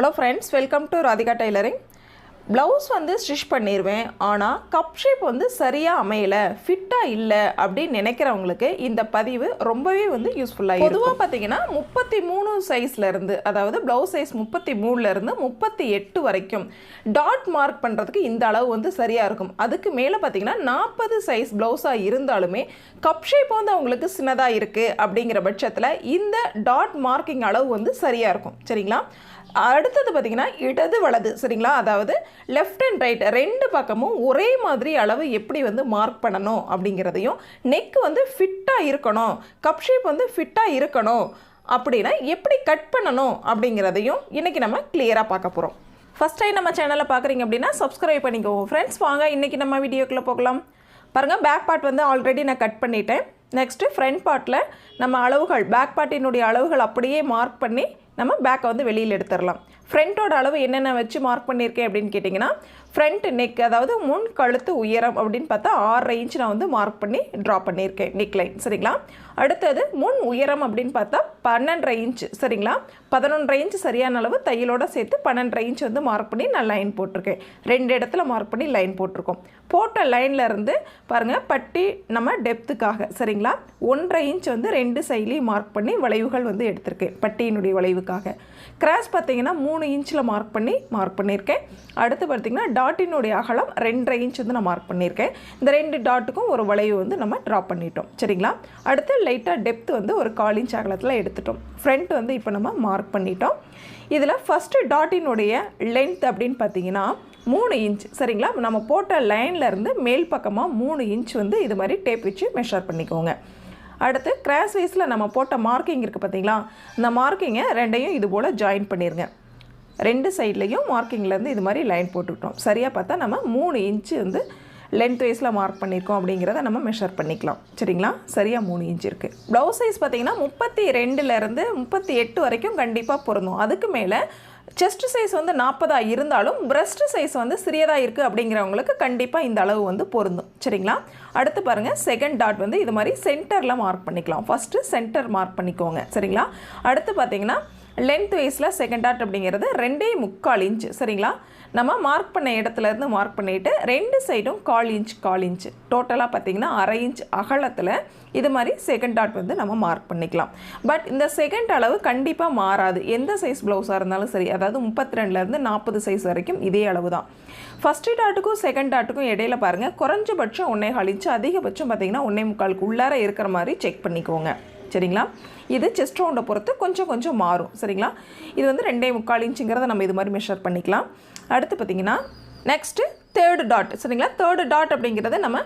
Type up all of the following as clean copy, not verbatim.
Hello friends, welcome to Radhika Tailoring. Blouse வந்து stitch பண்ணிடுவேன், ஆனால் கப் ஷேப் வந்து சரியாக அமையலை, ஃபிட்டாக இல்லை அப்படின்னு நினைக்கிறவங்களுக்கு இந்த பதிவு ரொம்பவே வந்து யூஸ்ஃபுல்லாக இருக்கும். பொதுவாக பார்த்தீங்கன்னா 33 சைஸ்லேருந்து, அதாவது ப்ளவுஸ் சைஸ் 33லேருந்து 38 வரைக்கும் டாட் மார்க் பண்ணுறதுக்கு இந்த அளவு வந்து சரியாக இருக்கும். அதுக்கு மேலே பார்த்தீங்கன்னா 40 சைஸ் ப்ளவுஸாக இருந்தாலுமே கப் ஷேப் வந்து அவங்களுக்கு சின்னதாக இருக்குது அப்படிங்கிற பட்சத்தில் இந்த டாட் மார்க்கிங் அளவு வந்து சரியாக இருக்கும். சரிங்களா? அடுத்தது பார்த்திங்கன்னா இடது வலது, சரிங்களா, அதாவது லெஃப்ட் அண்ட் ரைட் ரெண்டு பக்கமும் ஒரே மாதிரி அளவு எப்படி வந்து மார்க் பண்ணணும் அப்படிங்கிறதையும், நெக் வந்து ஃபிட்டாக இருக்கணும், கப் ஷேப் வந்து ஃபிட்டாக இருக்கணும் அப்படின்னா எப்படி கட் பண்ணணும் அப்படிங்கிறதையும் இன்றைக்கி நம்ம கிளியராக பார்க்க போகிறோம். ஃபஸ்ட் டைம் நம்ம சேனலை பார்க்குறீங்க அப்படின்னா சப்ஸ்கிரைப் பண்ணிக்கோங்க ஃப்ரெண்ட்ஸ். வாங்க இன்றைக்கி நம்ம வீடியோக்குள்ளே போகலாம். பாருங்கள், பேக் பார்ட் வந்து ஆல்ரெடி நான் கட் பண்ணிட்டேன். நெக்ஸ்ட்டு ஃப்ரண்ட் பார்ட்டில் நம்ம அளவுகள், பேக் பார்ட்டினுடைய அளவுகள் அப்படியே மார்க் பண்ணி நம்ம பேக்கை வந்து வெளியில் எடுத்துடலாம். ஃப்ரண்ட்டோட அளவு என்னென்ன வச்சு மார்க் பண்ணியிருக்கேன் அப்படின்னு கேட்டிங்கன்னா, ஃப்ரண்ட் நெக், அதாவது முன் கழுத்து உயரம் அப்படின்னு பார்த்தா 6 இன்ச் நான் வந்து மார்க் பண்ணி ட்ரா பண்ணியிருக்கேன் நெக்லைன். சரிங்களா? அடுத்தது முன் உயரம் அப்படின்னு பார்த்தா 12.5 இன்ச். சரிங்களா? 11.5 இன்ச் சரியான அளவு, தையலோடு சேர்த்து 12.5 இன்ச் வந்து மார்க் பண்ணி நான் லைன் போட்டிருக்கேன். 2 இடத்துல மார்க் பண்ணி லைன் போட்டிருக்கோம். போட்ட லைனில் இருந்து பாருங்கள், பட்டி நம்ம டெப்த்துக்காக, சரிங்களா, 1.5 இன்ச் வந்து 2 சைட்லேயும் மார்க் பண்ணி வளைவுகள் வந்து எடுத்திருக்கேன் பட்டியினுடைய வளைவுக்காக. கிராஸ் பார்த்தீங்கன்னா 3 இன்ச்சில் மார்க் பண்ணியிருக்கேன். அடுத்து பார்த்திங்கன்னா டாட்டினுடைய அகலம் 2.5 இன்ச் வந்து நான் மார்க் பண்ணியிருக்கேன். இந்த 2 டாட்டுக்கும் ஒரு வளைவு வந்து நம்ம ட்ரா பண்ணிட்டோம். சரிங்களா? அடுத்து லைட்டாக டெப்த் வந்து ஒரு 1/4 இன்ச் அகலத்தில் எடுத்துட்டோம். ஃப்ரண்ட் வந்து இப்போ நம்ம மார்க் பண்ணிட்டோம். இதில் ஃபஸ்ட்டு டாட்டினுடைய லென்த் அப்படின்னு பார்த்தீங்கன்னா 3 இன்ச். சரிங்களா? நம்ம போட்ட லைன்லேருந்து மேல் பக்கமாக 3 இன்ச் வந்து இது மாதிரி டேப் வச்சு மெஷர் பண்ணிக்கோங்க. அடுத்து கிராஸ் வைஸில் நம்ம போட்ட மார்க்கிங் இருக்குது பார்த்தீங்களா, இந்த மார்க்கிங்கை ரெண்டையும் இது போல் ஜாயின் பண்ணிடுங்க. 2 சைட்லேயும் மார்க்கிங்லேருந்து இது மாதிரி லைன் போட்டுக்கிட்டோம். சரியாக பார்த்தா நம்ம 3 இன்ச்சு வந்து லென்த் வைஸில் மார்க் பண்ணியிருக்கோம் அப்படிங்கிறத நம்ம மெஷர் பண்ணிக்கலாம். சரிங்களா? சரியாக 3 இன்ச் இருக்குது. ப்ளவுஸ் சைஸ் பார்த்திங்கன்னா 32லேருந்து 38 வரைக்கும் கண்டிப்பாக பொருந்தும். அதுக்கு மேலே செஸ்ட் சைஸ் வந்து 40 இருந்தாலும் பிரஸ்ட் சைஸ் வந்து சிறியதாக இருக்குது அப்படிங்கிறவங்களுக்கு கண்டிப்பாக இந்த அளவு வந்து பொருந்தும். சரிங்களா? அடுத்து பாருங்கள், செகண்ட் டாட் வந்து இது மாதிரி சென்டரில் மார்க் பண்ணிக்கலாம். ஃபஸ்ட்டு சென்டர் மார்க் பண்ணிக்கோங்க. சரிங்களா? அடுத்து பார்த்திங்கன்னா லென்த் வைஸில் செகண்ட் டாட் அப்படிங்கிறது 2.25 இன்ச். சரிங்களா? நம்ம மார்க் பண்ண இடத்துலேருந்து மார்க் பண்ணிவிட்டு 2 சைடும் 1/4 இன்ச் டோட்டலாக பார்த்திங்கன்னா 1/2 இன்ச் அகலத்தில் இது மாதிரி செகண்ட் டாட் வந்து நம்ம மார்க் பண்ணிக்கலாம். பட் இந்த செகண்ட் அளவு கண்டிப்பாக மாறாது, எந்த சைஸ் ப்ளவுஸாக இருந்தாலும் சரி. அதாவது 32லேருந்து 40 சைஸ் வரைக்கும் இதே அளவு தான். ஃபஸ்ட்டு டாட்டுக்கும் செகண்ட் டாட்டுக்கும் இடையில பாருங்கள், குறைஞ்சபட்சம் 1.25 இன்ச், அதிகபட்சம் பார்த்திங்கன்னா 1.25 உள்ளார இருக்கிற மாதிரி செக் பண்ணிக்கோங்க. சரிங்களா? இது செஸ்ட் ரவுண்டை பொறுத்து கொஞ்சம் மாறும். சரிங்களா? இது வந்து 2.25 இன்ச்சுங்கிறத நம்ம இது மாதிரி மெஷர் பண்ணிக்கலாம். அடுத்து பார்த்திங்கன்னா நெக்ஸ்ட்டு தேர்டு டாட். சரிங்களா? தேர்டு டாட் அப்படிங்கிறத நம்ம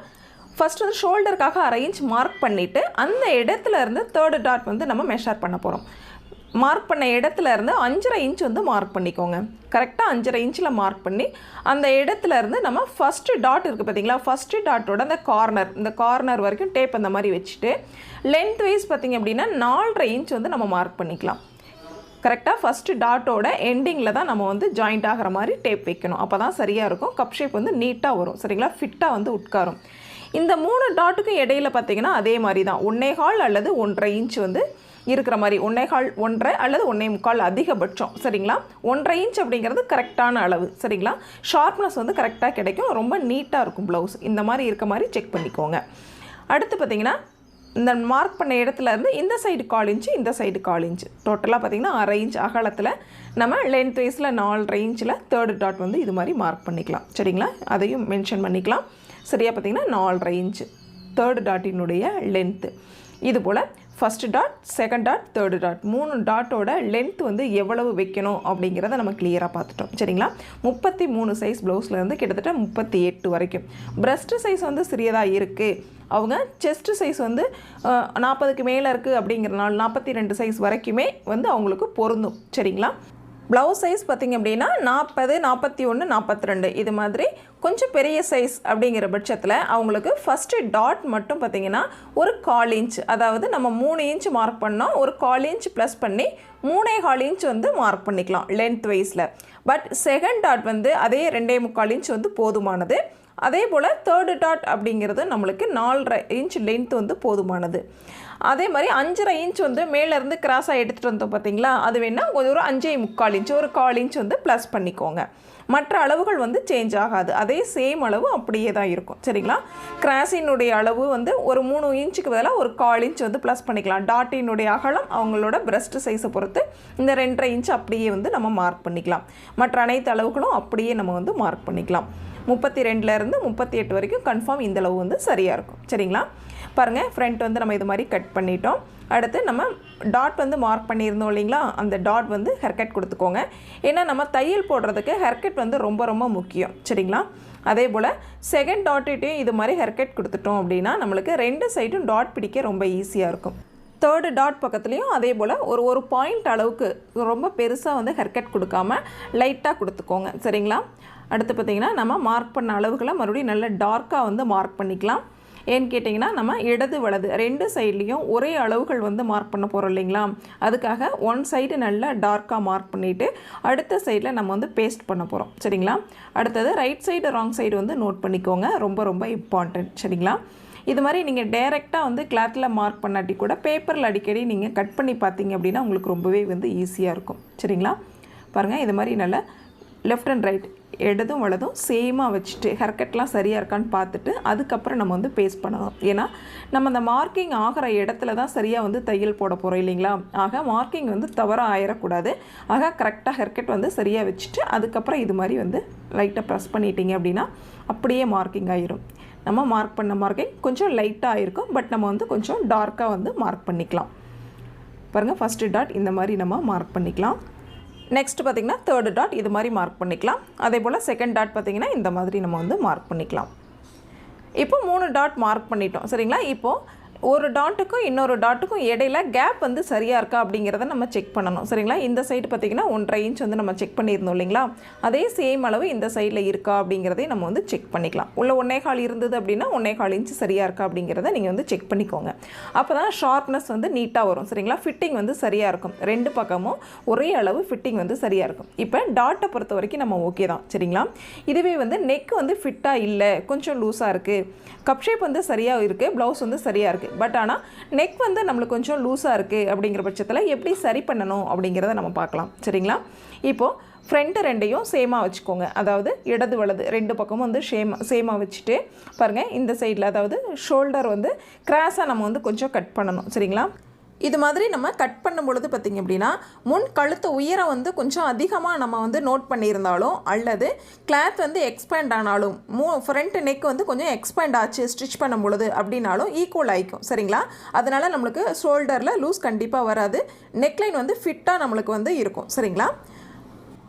ஃபஸ்ட்டு வந்து ஷோல்டருக்காக 1/2 இன்ச் மார்க் பண்ணிவிட்டு அந்த இடத்துல இருந்து தேர்டு டாட் வந்து நம்ம மெஷர் பண்ண போகிறோம். மார்க் பண்ண இடத்துல இருந்து 5.5 இன்ச் வந்து மார்க் பண்ணிக்கோங்க. கரெக்டாக 5.5 இன்ச்சில் மார்க் பண்ணி அந்த இடத்துல இருந்து நம்ம ஃபஸ்ட்டு டாட் இருக்குது பார்த்திங்களா, ஃபஸ்ட்டு டாட்டோட அந்த இந்த கார்னர் வரைக்கும் டேப் அந்த மாதிரி வச்சுட்டு லென்த் வைஸ் பார்த்திங்க அப்படின்னா 4.5 இன்ச் வந்து நம்ம மார்க் பண்ணிக்கலாம். கரெக்டாக ஃபஸ்ட்டு டாட்டோட எண்டிங்கில் தான் நம்ம வந்து ஜாயிண்ட் ஆகிற மாதிரி டேப் வைக்கணும். அப்போ தான் சரியாக இருக்கும், கப் ஷேப் வந்து நீட்டாக வரும். சரிங்களா? ஃபிட்டாக வந்து உட்காரும். இந்த 3 டாட்டுக்கும் இடையில் பார்த்திங்கன்னா அதே மாதிரி தான் 1.25 அல்லது 1.5 இன்ச் வந்து இருக்கிற மாதிரி, 1.25 1.5 அல்லது 1.25 அதிகபட்சம். சரிங்களா? 1.5 இன்ச் அப்படிங்கிறது கரெக்டான அளவு. சரிங்களா? ஷார்ப்னஸ் வந்து கரெக்டாக கிடைக்கும், ரொம்ப நீட்டாக இருக்கும் ப்ளவுஸ். இந்த மாதிரி இருக்க மாதிரி செக் பண்ணிக்கோங்க. அடுத்து பார்த்திங்கன்னா இந்த மார்க் பண்ண இடத்துல இருந்து இந்த சைடு 1/4 இன்ச்சு, இந்த சைடு 1/4 இன்ச்சு, டோட்டலாக பார்த்திங்கன்னா 1/2 இன்ச் அகலத்தில் நம்ம லென்த் வைஸில் 4.5 இன்ச்சில் தேர்டு டாட் வந்து இது மாதிரி மார்க் பண்ணிக்கலாம். சரிங்களா? அதையும் மென்ஷன் பண்ணிக்கலாம். சரியாக பார்த்திங்கன்னா 4.5 இன்ச்சு தேர்டு டாட்டினுடைய லென்த்து. இது போல் first dot, second dot, third dot 3 டாட்டோட லென்த் வந்து எவ்வளவு வைக்கணும் அப்படிங்கிறத நம்ம கிளியராக பார்த்துட்டோம். சரிங்களா? 33 சைஸ் ப்ளவுஸ்லேருந்து கிட்டத்தட்ட 38 வரைக்கும். பிரஸ்ட்டு சைஸ் வந்து சிறியதாக இருக்குது, அவங்க செஸ்ட்டு சைஸ் வந்து 40க்கு மேலே இருக்குது அப்படிங்கிறனால 42 சைஸ் வரைக்குமே வந்து அவங்களுக்கு பொருந்தும். சரிங்களா? ப்ளவுஸ் சைஸ் பார்த்திங்க அப்படின்னா 40, 41, 42 இது மாதிரி கொஞ்சம் பெரிய சைஸ் அப்படிங்கிற பட்சத்தில் அவங்களுக்கு ஃபஸ்ட்டு டாட் மட்டும் பார்த்திங்கன்னா ஒரு 1/4 இன்ச், அதாவது நம்ம 3 இன்ச் மார்க் பண்ணோம், ஒரு 1/4 இன்ச் ப்ளஸ் பண்ணி 3.25 இன்ச் வந்து மார்க் பண்ணிக்கலாம் லென்த் வைஸில். பட் செகண்ட் டாட் வந்து அதே 2.25 இன்ச் வந்து போதுமானது. அதே போல் தேர்டு டாட் அப்படிங்கிறது நம்மளுக்கு 4.5 இன்ச் லென்த் வந்து போதுமானது. அதே மாதிரி 5.5 இன்ச் வந்து மேலேருந்து கிராஸாக எடுத்துகிட்டு வந்தோம் பார்த்தீங்களா, அது வேணால் ஒரு 5.25 இன்ச் ஒரு 1/4 இன்ச் வந்து ப்ளஸ் பண்ணிக்கோங்க. மற்ற அளவுகள் வந்து சேஞ்ச் ஆகாது, அதே சேம் அளவு அப்படியே தான் இருக்கும். சரிங்களா? கிராஸினுடைய அளவு வந்து ஒரு 3 இன்ச்சுக்கு பதிலாக ஒரு 1/4 இன்ச் வந்து ப்ளஸ் பண்ணிக்கலாம். டாட்டினுடைய அகலம் அவங்களோட பிரஸ்ட் சைஸை பொறுத்து இந்த 2.5 இன்ச் அப்படியே வந்து நம்ம மார்க் பண்ணிக்கலாம். மற்ற அனைத்து அளவுகளும் அப்படியே நம்ம வந்து மார்க் பண்ணிக்கலாம். 32லேருந்து 38 வரைக்கும் கன்ஃபார்ம் இந்த அளவு வந்து சரியாக இருக்கும். சரிங்களா? பாருங்கள், ஃப்ரண்ட் வந்து நம்ம இது மாதிரி கட் பண்ணிட்டோம். அடுத்து நம்ம டாட் வந்து மார்க் பண்ணியிருந்தோம் இல்லைங்களா, அந்த டாட் வந்து ஹேர்கட் கொடுத்துக்கோங்க. ஏன்னா நம்ம தையல் போடுறதுக்கு ஹேர்கட் வந்து ரொம்ப ரொம்ப முக்கியம். சரிங்களா? அதே போல் செகண்ட் டாட்டையும் இது மாதிரி ஹேர்கட் கொடுத்துட்டோம் அப்படின்னா நம்மளுக்கு 2 சைடும் டாட் பிடிக்க ரொம்ப ஈஸியாக இருக்கும். தேர்டு டாட் பக்கத்துலேயும் அதே போல் ஒரு பாயிண்ட் அளவுக்கு ரொம்ப பெருசாக வந்து ஹேர்கட் கொடுக்காம லைட்டாக கொடுத்துக்கோங்க. சரிங்களா? அடுத்து பார்த்திங்கன்னா நம்ம மார்க் பண்ண அளவுகளை மறுபடியும் நல்ல டார்க்காக வந்து மார்க் பண்ணிக்கலாம். ஏன்னு கேட்டிங்கன்னா நம்ம இடது வலது 2 சைட்லேயும் ஒரே அளவுகள் வந்து மார்க் பண்ண போகிறோம் இல்லைங்களா, அதுக்காக ஒன் சைடு நல்லா டார்க்காக மார்க் பண்ணிவிட்டு அடுத்த சைடில் நம்ம வந்து பேஸ்ட் பண்ண போகிறோம். சரிங்களா? அடுத்தது ரைட் சைடு ராங் சைடு வந்து நோட் பண்ணிக்கோங்க, ரொம்ப ரொம்ப இம்பார்ட்டன்ட். சரிங்களா? இது மாதிரி நீங்கள் டைரெக்டாக வந்து கிளாத்தில் மார்க் பண்ணாட்டி கூட பேப்பரில் அடிக்கடி நீங்கள் கட் பண்ணி பார்த்தீங்க அப்படின்னா உங்களுக்கு ரொம்பவே வந்து ஈஸியாக இருக்கும். சரிங்களா? பாருங்கள், இது மாதிரி நல்லா லெஃப்ட் அண்ட் ரைட் இடதும் வலதும் சேமாக வச்சுட்டு ஹேர்கட்லாம் சரியாக இருக்கான்னு பார்த்துட்டு அதுக்கப்புறம் நம்ம வந்து பேஸ்ட் பண்ணணும். ஏன்னா நம்ம அந்த மார்க்கிங் ஆகிற இடத்துல தான் சரியாக வந்து தையல் போட போகிறோம் இல்லைங்களா, ஆக மார்க்கிங் வந்து தவறாக ஆயிடக்கூடாது. ஆக கரெக்டாக ஹேர்கட் வந்து சரியாக வச்சுட்டு அதுக்கப்புறம் இது மாதிரி வந்து லைட்டாக ப்ரெஸ் பண்ணிட்டீங்க அப்படின்னா அப்படியே மார்க்கிங் ஆயிரும். நம்ம மார்க் பண்ண மார்க்கிங் கொஞ்சம் லைட்டாக ஆகிருக்கும், பட் நம்ம வந்து கொஞ்சம் டார்க்காக வந்து மார்க் பண்ணிக்கலாம். பாருங்கள், ஃபஸ்ட்டு டாட் இந்த மாதிரி நம்ம மார்க் பண்ணிக்கலாம். நெக்ஸ்ட் பார்த்திங்கன்னா தேர்டு டாட் இது மாதிரி மார்க் பண்ணிக்கலாம். அதே போல் செகண்ட் டாட் பார்த்திங்கன்னா இந்த மாதிரி நம்ம வந்து மார்க் பண்ணிக்கலாம். இப்போ 3 டாட் மார்க் பண்ணிட்டோம். சரிங்களா? இப்போது ஒரு டாட்டுக்கும் இன்னொரு டாட்டுக்கும் இடையில கேப் வந்து சரியாக இருக்கா அப்படிங்கிறத நம்ம செக் பண்ணணும். சரிங்களா? இந்த சைடு பார்த்திங்கன்னா 1.5 இன்ச் வந்து நம்ம செக் பண்ணியிருந்தோம் இல்லைங்களா, அதே சேம் அளவு இந்த சைடில் இருக்கா அப்படிங்கிறதையும் நம்ம வந்து செக் பண்ணிக்கலாம். உள்ள 1.25 இருந்தது அப்படின்னா 1.25 இன்ச் சரியாக இருக்கா அப்படிங்கிறத நீங்கள் வந்து செக் பண்ணிக்கோங்க. அப்போ தான் ஷார்ப்னஸ் வந்து நீட்டாக வரும். சரிங்களா? ஃபிட்டிங் வந்து சரியாக இருக்கும். 2 பக்கமும் ஒரே அளவு ஃபிட்டிங் வந்து சரியாக இருக்கும். இப்போ டாட்டை பொறுத்த வரைக்கும் நம்ம ஓகே தான். சரிங்களா? இதுவே வந்து நெக் வந்து ஃபிட்டாக இல்லை, கொஞ்சம் லூஸாக இருக்குது, கப் ஷேப் வந்து சரியாக இருக்குது, ப்ளவுஸ் வந்து சரியாக இருக்குது, பட் ஆனால் நெக் வந்து நம்மளுக்கு கொஞ்சம் லூஸாக இருக்குது அப்படிங்கிற பட்சத்தில் எப்படி சரி பண்ணணும் அப்படிங்கிறத நம்ம பார்க்கலாம். சரிங்களா? இப்போது ஃப்ரண்ட்டு 2யும் சேமாக வச்சுக்கோங்க. அதாவது இடது வலது 2 பக்கமும் வந்து சேமாக வச்சுட்டு பாருங்கள், இந்த சைடில் அதாவது ஷோல்டர் வந்து கிராஸாக நம்ம வந்து கொஞ்சம் கட் பண்ணணும். சரிங்களா? இது மாதிரி நம்ம கட் பண்ணும் பொழுது பார்த்திங்க அப்படின்னா முன் கழுத்து உயரம் வந்து கொஞ்சம் அதிகமாக நம்ம வந்து நோட் பண்ணியிருந்தாலும் அல்லது கிளாத் வந்து எக்ஸ்பேண்ட் ஆனாலும் ஃப்ரண்ட் நெக் வந்து கொஞ்சம் எக்ஸ்பேண்ட் ஆச்சு ஸ்டிச் பண்ணும் பொழுது அப்படின்னாலும் ஈக்குவல் ஆகிக்கும். சரிங்களா? அதனால் நம்மளுக்கு ஷோல்டரில் லூஸ் கண்டிப்பாக வராது, நெக்லைன் வந்து ஃபிட்டாக நம்மளுக்கு வந்து இருக்கும். சரிங்களா?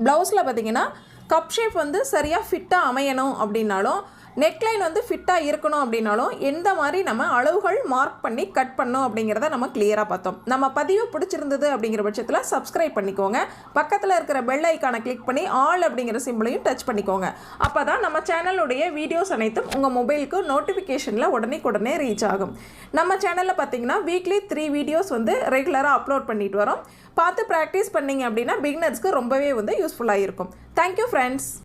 ப்ளவுஸில் பார்த்திங்கன்னா கப் ஷேப் வந்து சரியாக ஃபிட்டாக அமையணும் அப்படின்னாலும் நெக்லைன் வந்து ஃபிட்டாக இருக்கணும் அப்படின்னாலும் எந்த மாதிரி நம்ம அளவுகள் மார்க் பண்ணி கட் பண்ணோம் அப்படிங்கிறத நம்ம கிளியராக பார்த்தோம். நம்ம பதிவு பிடிச்சிருந்தது அப்படிங்கிற பட்சத்தில் சப்ஸ்கிரைப் பண்ணிக்கோங்க. பக்கத்தில் இருக்கிற பெல் ஐக்கானை கிளிக் பண்ணி ஆல் அப்படிங்கிற சிம்பிளையும் டச் பண்ணிக்கோங்க. அப்போ தான் நம்ம சேனலுடைய வீடியோஸ் அனைத்தும் உங்கள் மொபைலுக்கு நோட்டிஃபிகேஷனில் உடனே ரீச் ஆகும். நம்ம சேனலில் பார்த்தீங்கன்னா வீக்லி 3 வீடியோஸ் வந்து ரெகுலராக அப்லோட் பண்ணிட்டு வரோம். பார்த்து ப்ராக்டிஸ் பண்ணிங்க அப்படின்னா பிகினர்ஸ்க்கு ரொம்பவே வந்து யூஸ்ஃபுல்லாக இருக்கும். Thank you friends.